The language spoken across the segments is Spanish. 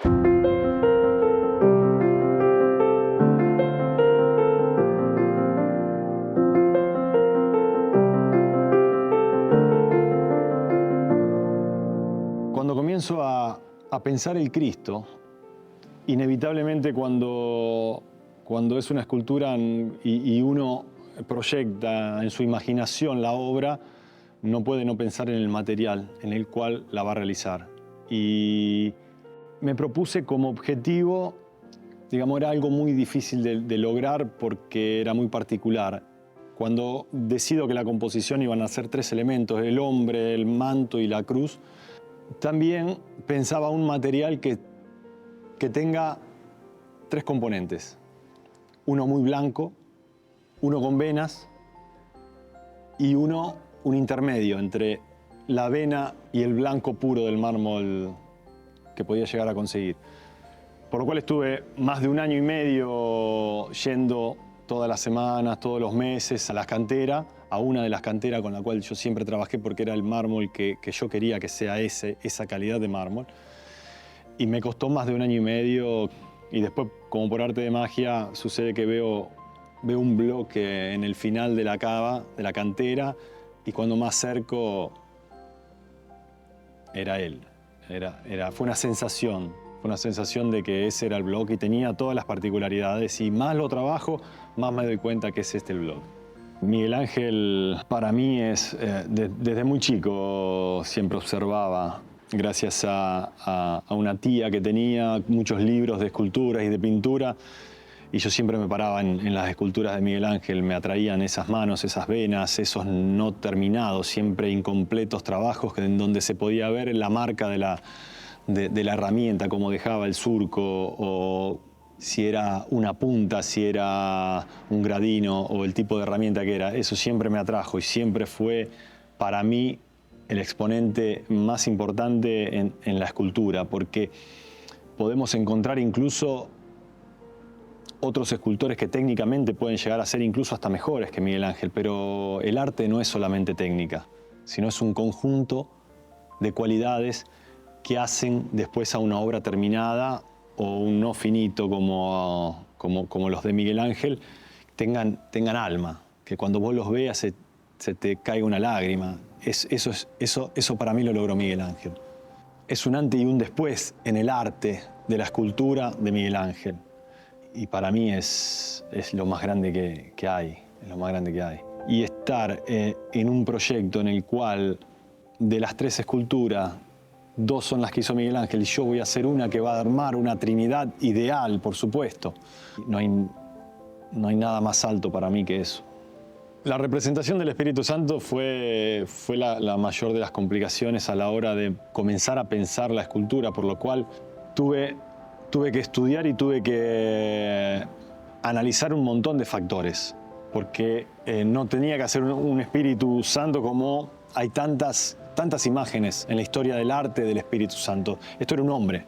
Cuando comienzo a pensar el Cristo, inevitablemente cuando es una escultura y uno proyecta en su imaginación la obra, no puede no pensar en el material en el cual la va a realizar. Y me propuse como objetivo, digamos, era algo muy difícil de lograr porque era muy particular. Cuando decido que la composición iban a ser 3 elementos, el hombre, el manto y la cruz, también pensaba un material que tenga 3 componentes. Uno muy blanco, uno con venas y un intermedio entre la vena y el blanco puro del mármol que podía llegar a conseguir. Por lo cual estuve más de 1 año y medio yendo todas las semanas, todos los meses a las canteras, a una de las canteras con la cual yo siempre trabajé porque era el mármol que yo quería que sea esa calidad de mármol. Y me costó más de 1 año y medio y después, como por arte de magia, sucede que veo un bloque en el final de la cava, de la cantera, y cuando me acerco era él. Fue una sensación de que ese era el bloque y tenía todas las particularidades, y más lo trabajo, más me doy cuenta que es este el bloque. Miguel Ángel para mí es, desde muy chico siempre observaba, gracias a una tía que tenía muchos libros de esculturas y de pintura, y yo siempre me paraba en las esculturas de Miguel Ángel, me atraían esas manos, esas venas, esos no terminados, siempre incompletos trabajos en donde se podía ver la marca de la herramienta, cómo dejaba el surco, o si era una punta, si era un gradino o el tipo de herramienta que era. Eso siempre me atrajo y siempre fue para mí el exponente más importante en la escultura, porque podemos encontrar incluso otros escultores que técnicamente pueden llegar a ser incluso hasta mejores que Miguel Ángel, pero el arte no es solamente técnica, sino es un conjunto de cualidades que hacen después a una obra terminada o un no finito como los de Miguel Ángel tengan alma, que cuando vos los veas se te caiga una lágrima. Eso para mí lo logró Miguel Ángel. Es un antes y un después en el arte de la escultura de Miguel Ángel. Y para mí es lo más grande que hay, es lo más grande que hay. Y estar en un proyecto en el cual de las 3 esculturas, 2 son las que hizo Miguel Ángel y yo voy a hacer una que va a armar una trinidad ideal, por supuesto. No hay nada más alto para mí que eso. La representación del Espíritu Santo fue la mayor de las complicaciones a la hora de comenzar a pensar la escultura, por lo cual tuve que estudiar y tuve que analizar un montón de factores, porque no tenía que hacer un Espíritu Santo como hay tantas imágenes en la historia del arte del Espíritu Santo. Esto era un hombre.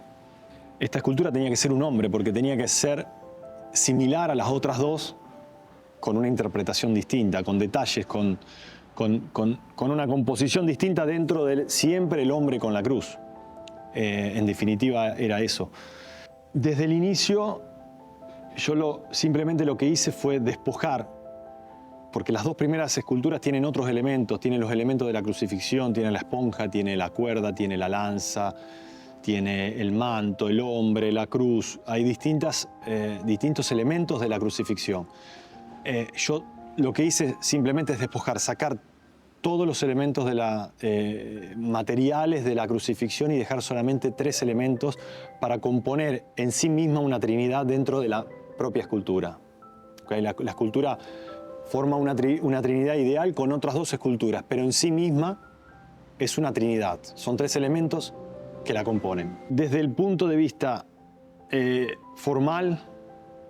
Esta escultura tenía que ser un hombre porque tenía que ser similar a las otras 2 con una interpretación distinta, con detalles, con una composición distinta dentro de siempre el hombre con la cruz. En definitiva era eso. Desde el inicio yo simplemente lo que hice fue despojar, porque las 2 primeras esculturas tienen otros elementos, tienen los elementos de la crucifixión, tiene la esponja, tiene la cuerda, tiene la lanza, tiene el manto, el hombre, la cruz. Hay distintos elementos de la crucifixión. Yo lo que hice simplemente es despojar, sacar todos los elementos materiales de la crucifixión y dejar solamente 3 elementos para componer en sí misma una trinidad dentro de la propia escultura. ¿Okay? La escultura forma una trinidad ideal con otras 2 esculturas, pero en sí misma es una trinidad. Son 3 elementos que la componen. Desde el punto de vista formal,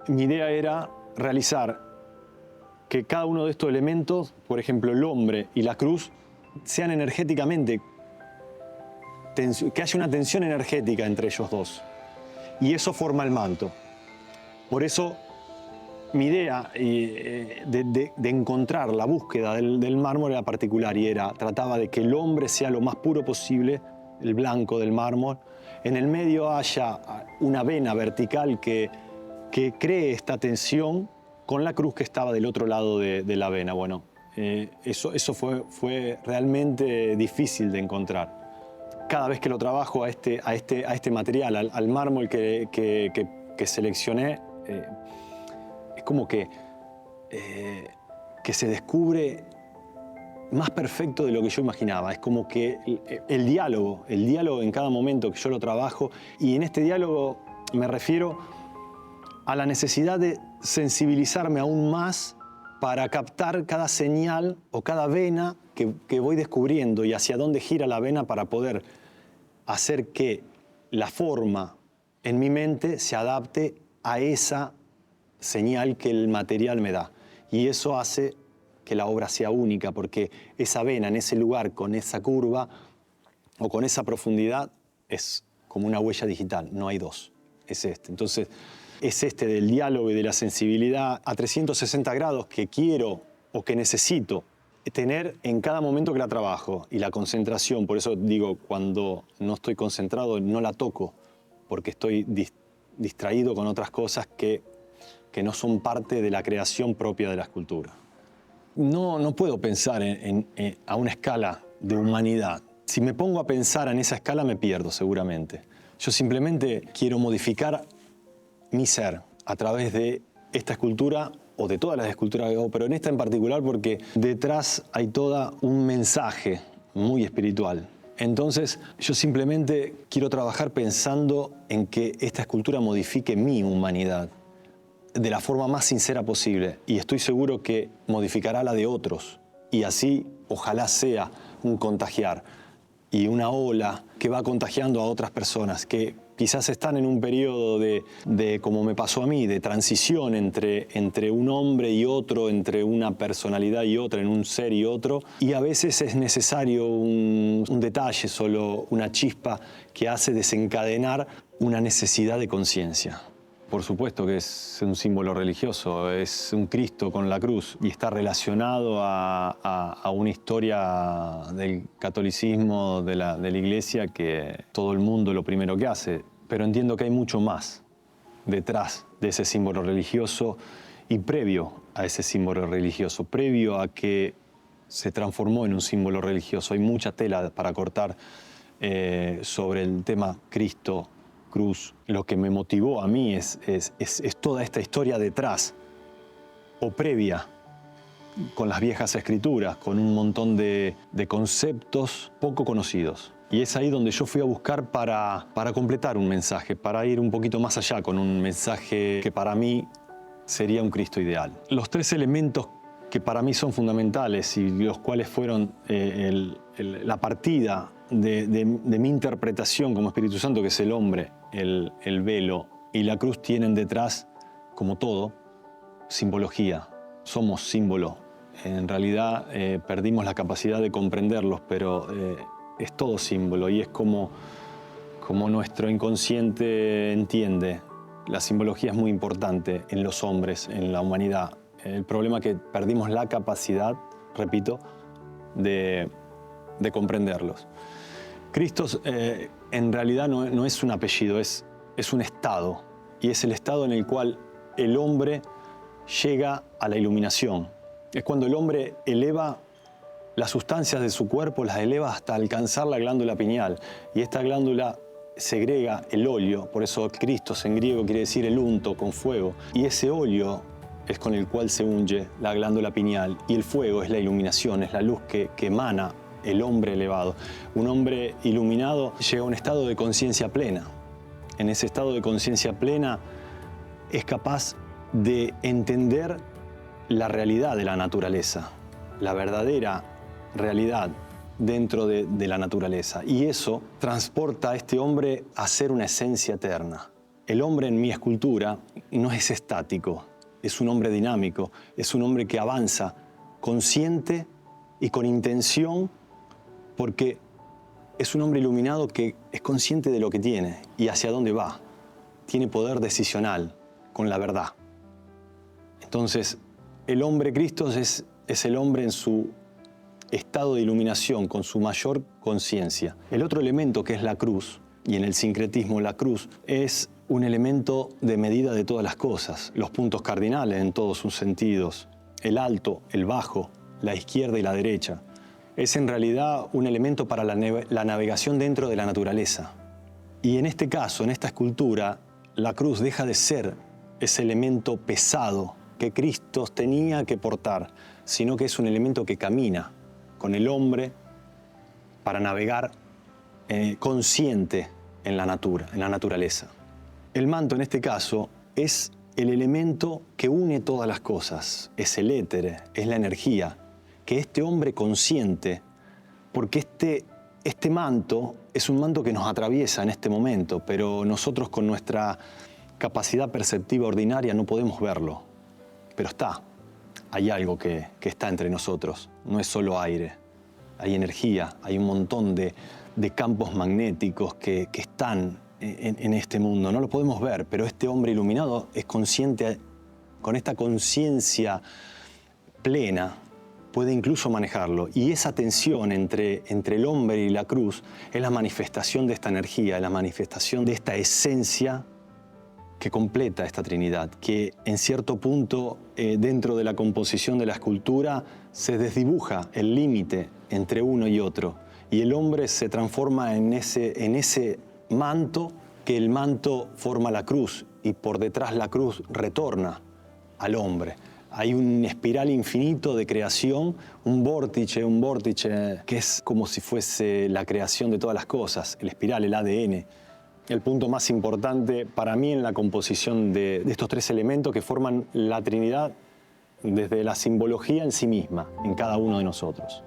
mi idea era realizar que cada uno de estos elementos, por ejemplo el hombre y la cruz, sean energéticamente, que haya una tensión energética entre ellos 2. Y eso forma el manto. Por eso mi idea de encontrar la búsqueda del mármol era particular y trataba de que el hombre sea lo más puro posible, el blanco del mármol, en el medio haya una vena vertical que cree esta tensión con la cruz que estaba del otro lado de la vena. Bueno, eso fue realmente difícil de encontrar. Cada vez que lo trabajo a este material, al mármol que seleccioné, es como que se descubre más perfecto de lo que yo imaginaba. Es como que el diálogo en cada momento que yo lo trabajo, y en este diálogo me refiero a la necesidad de sensibilizarme aún más para captar cada señal o cada vena que voy descubriendo y hacia dónde gira la vena para poder hacer que la forma en mi mente se adapte a esa señal que el material me da. Y eso hace que la obra sea única, porque esa vena en ese lugar, con esa curva o con esa profundidad, es como una huella digital, no hay dos, es este. Entonces, es este del diálogo y de la sensibilidad a 360 grados que quiero o que necesito tener en cada momento que la trabajo, y la concentración. Por eso digo, cuando no estoy concentrado no la toco, porque estoy distraído con otras cosas que no son parte de la creación propia de la escultura. No puedo pensar a una escala de humanidad. Si me pongo a pensar en esa escala me pierdo seguramente. Yo simplemente quiero modificar mi ser a través de esta escultura o de todas las esculturas que hago, pero en esta en particular porque detrás hay todo un mensaje muy espiritual. Entonces yo simplemente quiero trabajar pensando en que esta escultura modifique mi humanidad de la forma más sincera posible, y estoy seguro que modificará la de otros, y así ojalá sea un contagiar y una ola que va contagiando a otras personas que quizás están en un periodo de como me pasó a mí, de transición entre un hombre y otro, entre una personalidad y otra, en un ser y otro, y a veces es necesario un detalle, solo una chispa que hace desencadenar una necesidad de conciencia. Por supuesto que es un símbolo religioso, es un Cristo con la cruz y está relacionado a una historia del catolicismo, de la Iglesia, que todo el mundo lo primero que hace. Pero entiendo que hay mucho más detrás de ese símbolo religioso y previo a ese símbolo religioso, previo a que se transformó en un símbolo religioso. Hay mucha tela para cortar sobre el tema Cristo, cruz. Lo que me motivó a mí es toda esta historia detrás o previa, con las viejas escrituras, con un montón de conceptos poco conocidos. Y es ahí donde yo fui a buscar para completar un mensaje, para ir un poquito más allá con un mensaje que para mí sería un Cristo ideal. Los tres elementos que para mí son fundamentales y los cuales fueron la partida de mi interpretación como Espíritu Santo, que es el hombre, el velo y la cruz, tienen detrás, como todo, simbología. Somos símbolo. En realidad perdimos la capacidad de comprenderlos, pero es todo símbolo, y es como nuestro inconsciente entiende. La simbología es muy importante en los hombres, en la humanidad. El problema es que perdimos la capacidad, repito, de comprenderlos. Cristo en realidad no es un apellido, es un estado, y es el estado en el cual el hombre llega a la iluminación. Es cuando el hombre eleva las sustancias de su cuerpo, las eleva hasta alcanzar la glándula pineal, y esta glándula segrega el óleo. Por eso Christos en griego quiere decir el unto, con fuego, y ese óleo es con el cual se unye la glándula pineal, y el fuego es la iluminación, es la luz que emana el hombre elevado. Un hombre iluminado llega a un estado de conciencia plena. En ese estado de conciencia plena es capaz de entender la realidad de la naturaleza, la verdadera realidad dentro de la naturaleza. Y eso transporta a este hombre a ser una esencia eterna. El hombre en mi escultura no es estático, es un hombre dinámico, es un hombre que avanza consciente y con intención, porque es un hombre iluminado que es consciente de lo que tiene y hacia dónde va. Tiene poder decisional con la verdad. Entonces, el hombre Cristo es el hombre en su estado de iluminación, con su mayor conciencia. El otro elemento, que es la cruz, y en el sincretismo la cruz es un elemento de medida de todas las cosas, los puntos cardinales en todos sus sentidos, el alto, el bajo, la izquierda y la derecha. Es en realidad un elemento para la navegación dentro de la naturaleza. Y en este caso, en esta escultura, la cruz deja de ser ese elemento pesado que Cristo tenía que portar, sino que es un elemento que camina con el hombre para navegar consciente en la naturaleza. El manto, en este caso, es el elemento que une todas las cosas, es el éter, es la energía, que este hombre consciente, porque este manto es un manto que nos atraviesa en este momento, pero nosotros con nuestra capacidad perceptiva ordinaria no podemos verlo, pero está. Hay algo que está entre nosotros, no es solo aire, hay energía, hay un montón de campos magnéticos que están en este mundo. No lo podemos ver, pero este hombre iluminado es consciente, con esta conciencia plena, puede incluso manejarlo. Y esa tensión entre el hombre y la cruz es la manifestación de esta energía, es la manifestación de esta esencia que completa esta Trinidad, que en cierto punto dentro de la composición de la escultura se desdibuja el límite entre uno y otro, y el hombre se transforma en ese manto, que el manto forma la cruz, y por detrás la cruz retorna al hombre. Hay un espiral infinito de creación, un vórtice que es como si fuese la creación de todas las cosas, el espiral, el ADN. El punto más importante para mí en la composición de estos tres elementos que forman la Trinidad desde la simbología en sí misma, en cada uno de nosotros.